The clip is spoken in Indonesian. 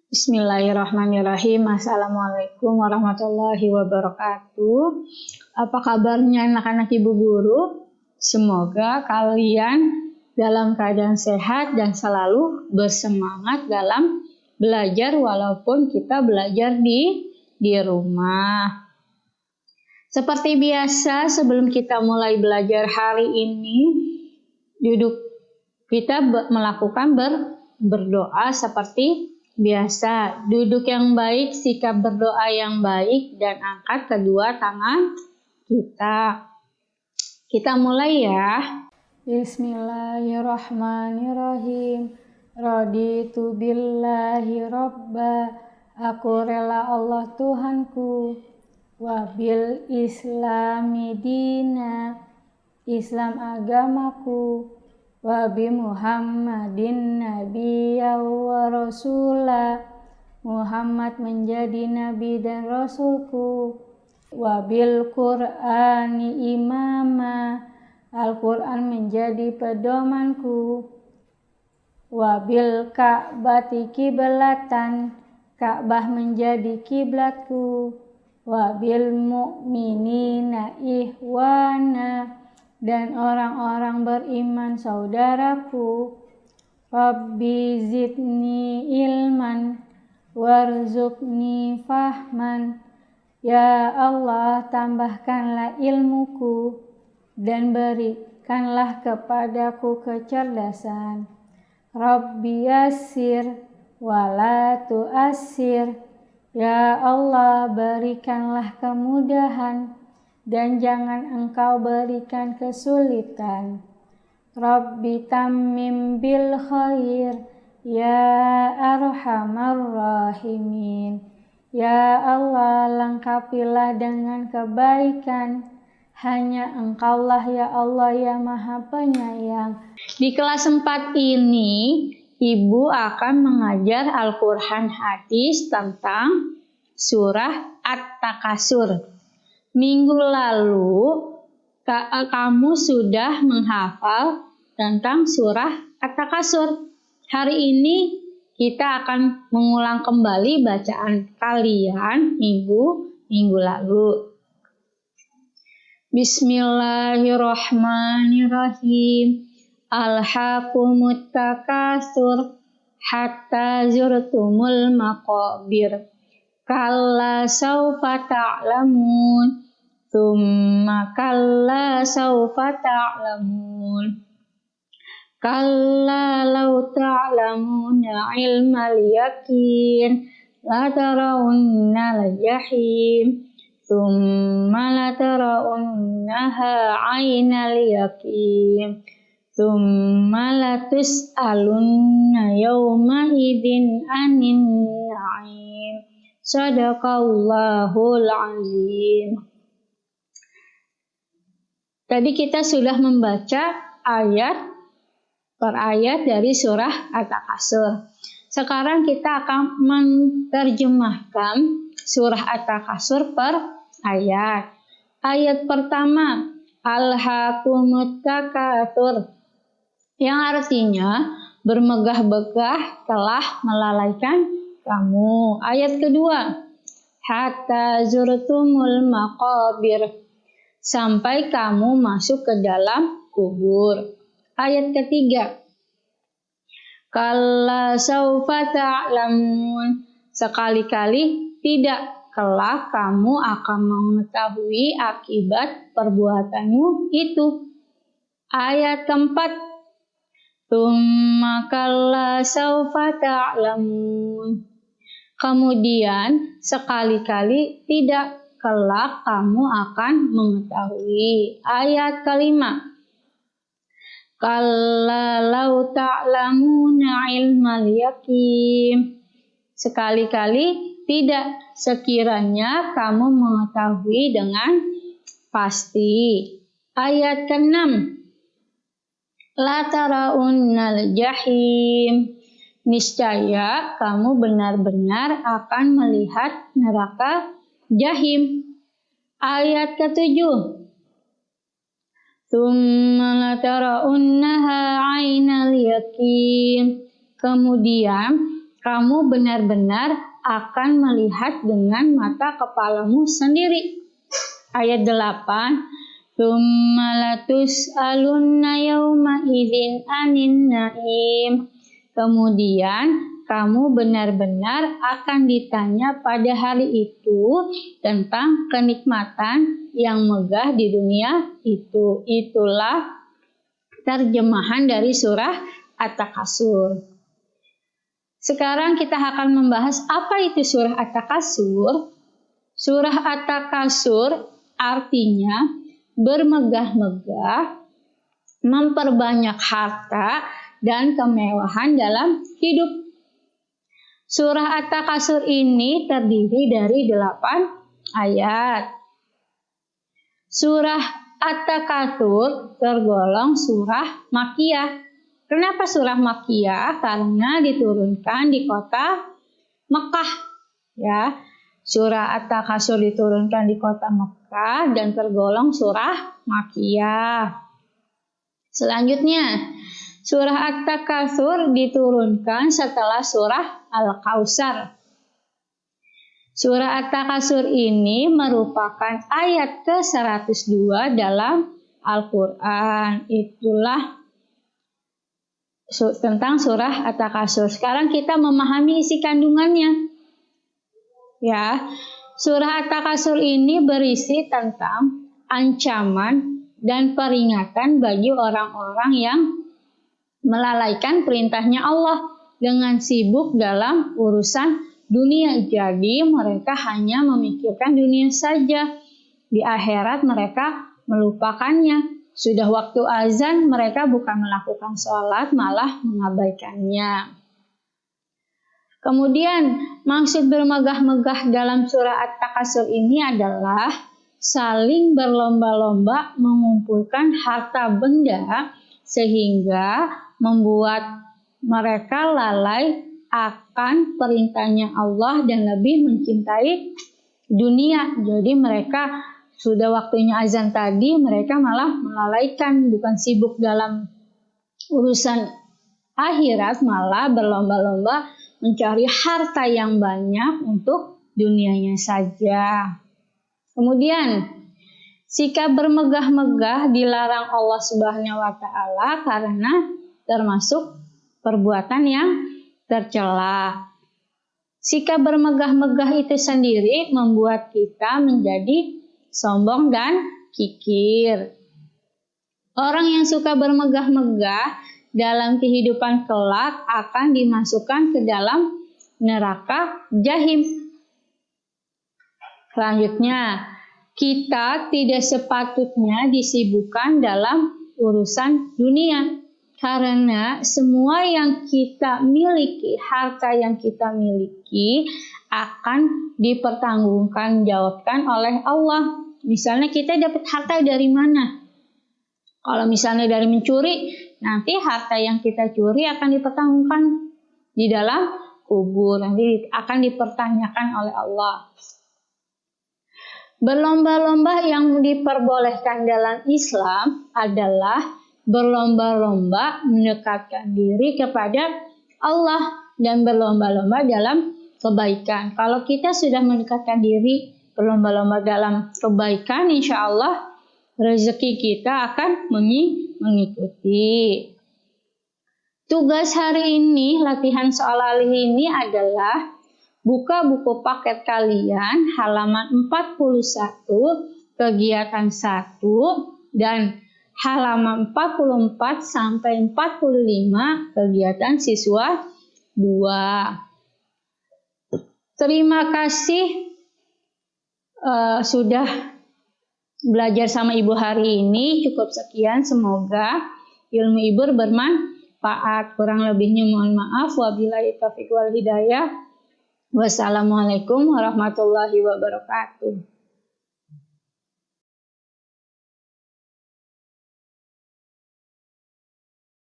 Bismillahirrahmanirrahim. Assalamualaikum warahmatullahi wabarakatuh. Apa kabarnya anak-anak ibu guru? Semoga kalian dalam keadaan sehat dan selalu bersemangat dalam belajar walaupun kita belajar di rumah. Seperti biasa, sebelum kita mulai belajar hari ini, kita melakukan berdoa seperti biasa. Duduk yang baik, sikap berdoa yang baik, dan angkat kedua tangan kita. Kita mulai ya. Bismillahirrahmanirrahim. Raditu billahi robba. Aku rela Allah Tuhanku. Wabil islami dina. Islam agamaku. Wabi Muhammadin nabiyya wa rasula. Muhammad menjadi nabi dan rasulku. Wabil Qur'ani imama. Al-Quran menjadi pedomanku. Wabil Ka'bati kiblatan. Ka'bah menjadi kiblatku. Wabil mu'minina ihwana. Dan orang-orang beriman saudaraku. Rabbi zidni ilman warzuqni fahman. Ya Allah, tambahkanlah ilmuku dan berikanlah kepadaku kecerdasan. Rabbi yassir wala tu'assir. Ya Allah, berikanlah kemudahan dan jangan engkau berikan kesulitan. Rabbi tammim bil khair, ya arhamar rahimin. Ya Allah, lengkapilah dengan kebaikan. Hanya engkaulah ya Allah yang maha penyayang. Di kelas 4 ini, Ibu akan mengajar Al-Quran hadis tentang surah At-Takasur. Minggu lalu, kamu sudah menghafal tentang surah At-Takasur. Hari ini kita akan mengulang kembali bacaan kalian minggu lalu. Bismillahirrahmanirrahim. Alhaqumut takasur hatta zurtumul maqabir. Kalla sawfa ta'lamun, thumma kalla sawfa ta'lamun. Kalla law ta'lamuna ilmal yakin, la tarawunna al-jahim, thumma la tarawunnaha aynal yakin, thumma la tus'alunna yawma idin anin na'im. Shadaqallahul azim. Tadi kita sudah membaca ayat per ayat dari surah At-Takasur. Sekarang kita akan menerjemahkan surah At-Takasur per ayat. Ayat pertama, Alhaqumut takatsur, yang artinya bermegah-megah telah melalaikan kamu. Ayat kedua, hatta zurtumul maqabir, sampai kamu masuk ke dalam kubur. Ayat ketiga, kalla sawfa ta'lamun, sekali-kali tidak, kelak kamu akan mengetahui akibat perbuatanmu itu. Ayat keempat, tsumma kalla sawfa ta'lamun, kemudian sekali-kali tidak, kelak kamu akan mengetahui. Ayat kelima, kalla law ta'lamuna ilmal yakin, sekali-kali tidak, sekiranya kamu mengetahui dengan pasti. Ayat ke-6, la tarawunnal jahim, niscaya kamu benar-benar akan melihat neraka jahim. Ayat ke-7, tsumma latarawunnaha 'ainal yaqin, kemudian kamu benar-benar akan melihat dengan mata kepalamu sendiri. Ayat 8, tsumma latus'alunna yauma idzin anin na'im. Kemudian kamu benar-benar akan ditanya pada hari itu tentang kenikmatan yang megah di dunia itu. Itulah terjemahan dari surah At-Takasur. Sekarang kita akan membahas apa itu surah At-Takasur. Surah At-Takasur artinya bermegah-megah, memperbanyak harta dan kemewahan dalam hidup. Surah At-Takasur ini terdiri dari 8 ayat. Surah At-Takasur tergolong surah Makkiyah. Kenapa surah Makkiyah? Karena diturunkan di kota Mekah. Ya, surah At-Takasur diturunkan di kota Mekah dan tergolong surah Makkiyah. Selanjutnya, surah At-Takasur diturunkan setelah surah Al-Kautsar. Surah At-Takasur ini merupakan ayat ke-102 dalam Al-Quran. Itulah tentang surah At-Takasur. Sekarang kita memahami isi kandungannya. Ya, surah At-Takasur ini berisi tentang ancaman dan peringatan bagi orang-orang yang melalaikan perintahnya Allah dengan sibuk dalam urusan dunia. Jadi mereka hanya memikirkan dunia saja. Di akhirat mereka melupakannya. Sudah waktu azan, mereka bukan melakukan sholat, malah mengabaikannya. Kemudian, maksud bermegah-megah dalam surah At-Takasur ini adalah saling berlomba-lomba mengumpulkan harta benda sehingga membuat mereka lalai akan perintahnya Allah dan lebih mencintai dunia. Jadi mereka sudah waktunya azan tadi, mereka malah melalaikan, bukan sibuk dalam urusan akhirat, malah berlomba-lomba mencari harta yang banyak untuk dunianya saja. Kemudian, sikap bermegah-megah dilarang Allah Subhanahu wa Ta'ala karena termasuk perbuatan yang tercela. Sikap bermegah-megah itu sendiri membuat kita menjadi sombong dan kikir. Orang yang suka bermegah-megah dalam kehidupan kelak akan dimasukkan ke dalam neraka jahim. Selanjutnya, kita tidak sepatutnya disibukkan dalam urusan dunia. Karena semua yang kita miliki, harta yang kita miliki akan dipertanggungjawabkan oleh Allah. Misalnya kita dapat harta dari mana? Kalau misalnya dari mencuri, nanti harta yang kita curi akan dipertanggungjawabkan di dalam kubur. Nanti akan dipertanyakan oleh Allah. Berlomba-lomba yang diperbolehkan dalam Islam adalah berlomba-lomba mendekatkan diri kepada Allah dan berlomba-lomba dalam kebaikan. Kalau kita sudah mendekatkan diri berlomba-lomba dalam kebaikan, insya Allah rezeki kita akan mengikuti. Tugas hari ini, latihan soal alih ini adalah buka buku paket kalian halaman 41 kegiatan 1 dan halaman 44 sampai 45 kegiatan siswa 2. Terima kasih sudah belajar sama Ibu hari ini. Cukup sekian, semoga ilmu Ibu bermanfaat. Kurang lebihnya mohon maaf. Wabillahi taufiq wal hidayah. Wassalamualaikum warahmatullahi wabarakatuh.